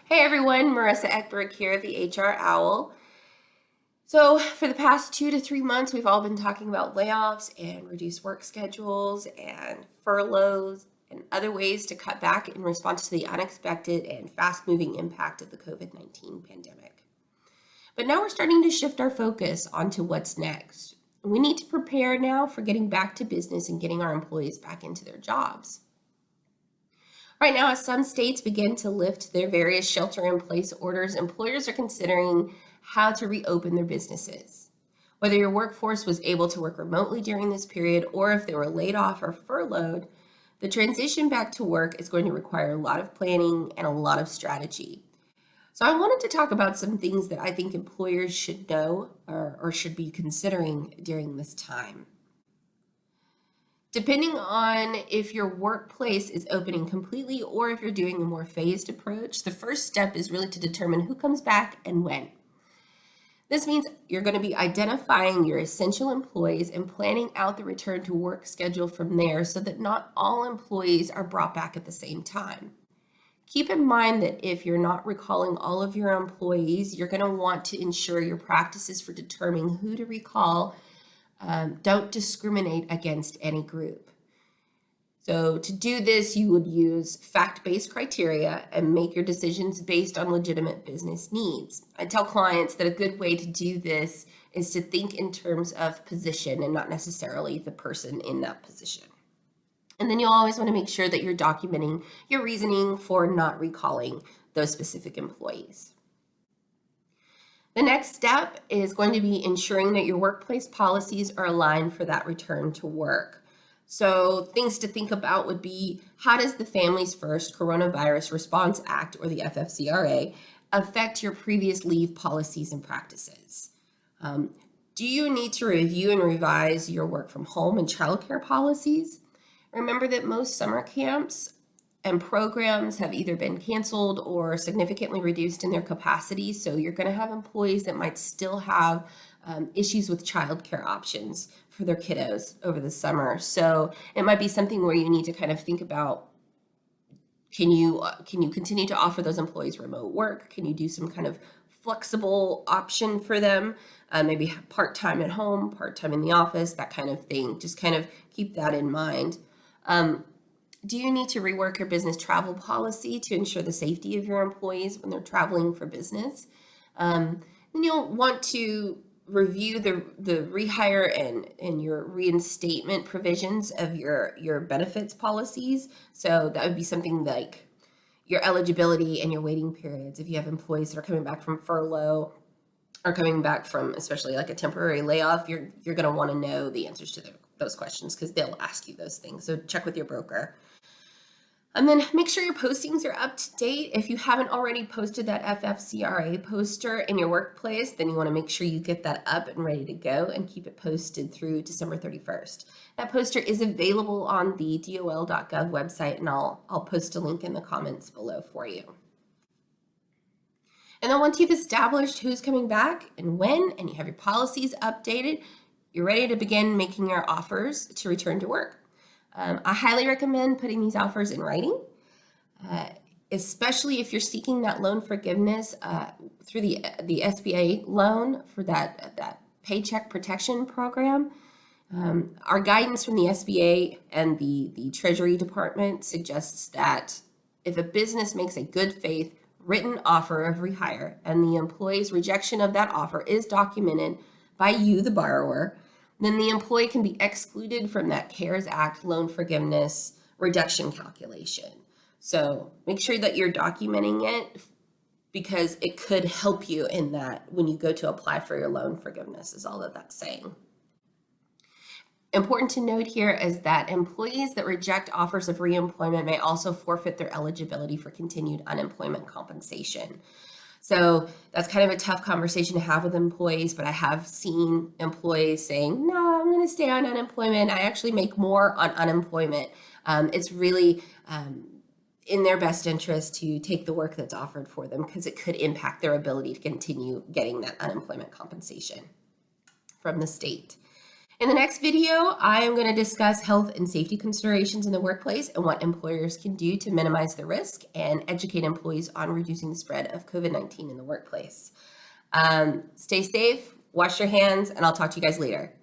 Hey everyone, Marissa Eckberg here, the HR Owl. So for the past 2 to 3 months, we've all been talking about layoffs and reduced work schedules and furloughs and other ways to cut back in response to the unexpected and fast-moving impact of the COVID-19 pandemic. But now we're starting to shift our focus onto what's next. We need to prepare now for getting back to business and getting our employees back into their jobs. Right now, as some states begin to lift their various shelter-in-place orders, employers are considering how to reopen their businesses. Whether your workforce was able to work remotely during this period or if they were laid off or furloughed, the transition back to work is going to require a lot of planning and a lot of strategy. So I wanted to talk about some things that I think employers should know or should be considering during this time. Depending on if your workplace is opening completely or if you're doing a more phased approach, the first step is really to determine who comes back and when. This means you're going to be identifying your essential employees and planning out the return to work schedule from there so that not all employees are brought back at the same time. Keep in mind that if you're not recalling all of your employees, you're going to want to ensure your practices for determining who to recall don't discriminate against any group. So to do this, you would use fact-based criteria and make your decisions based on legitimate business needs. I tell clients that a good way to do this is to think in terms of position and not necessarily the person in that position. And then you'll always want to make sure that you're documenting your reasoning for not recalling those specific employees. The next step is going to be ensuring that your workplace policies are aligned for that return to work. So things to think about would be, how does the Families First Coronavirus Response Act, or the FFCRA, affect your previous leave policies and practices? Do you need to review and revise your work from home and childcare policies? Remember that most summer camps and programs have either been canceled or significantly reduced in their capacity. So you're going to have employees that might still have issues with childcare options for their kiddos over the summer. So it might be something where you need to kind of think about, can you continue to offer those employees remote work? Can you do some kind of flexible option for them? Maybe part-time at home, part-time in the office, that kind of thing. Just kind of keep that in mind. Do you need to rework your business travel policy to ensure the safety of your employees when they're traveling for business? Then you'll want to review the rehire and your reinstatement provisions of your benefits policies. So that would be something like your eligibility and your waiting periods. If you have employees that are coming back from furlough or coming back from especially like a temporary layoff, you're going to want to know the answers to those questions because they'll ask you those things. So check with your broker. And then make sure your postings are up to date. If you haven't already posted that FFCRA poster in your workplace, then you want to make sure you get that up and ready to go and keep it posted through December 31st. That poster is available on the dol.gov website, and I'll post a link in the comments below for you. And then once you've established who's coming back and when, and you have your policies updated, you're ready to begin making your offers to return to work. I highly recommend putting these offers in writing, especially if you're seeking that loan forgiveness through the SBA loan for that Paycheck Protection Program. Our guidance from the SBA and the Treasury Department suggests that if a business makes a good faith written offer of rehire and the employee's rejection of that offer is documented by you, the borrower, then the employee can be excluded from that CARES Act loan forgiveness reduction calculation. So make sure that you're documenting it because it could help you in that when you go to apply for your loan forgiveness is all that that's saying. Important to note here is that employees that reject offers of reemployment may also forfeit their eligibility for continued unemployment compensation. So that's kind of a tough conversation to have with employees, but I have seen employees saying, no, I'm going to stay on unemployment. I actually make more on unemployment. It's really in their best interest to take the work that's offered for them because it could impact their ability to continue getting that unemployment compensation from the state. In the next video, I am going to discuss health and safety considerations in the workplace and what employers can do to minimize the risk and educate employees on reducing the spread of COVID-19 in the workplace. Stay safe, wash your hands, and I'll talk to you guys later.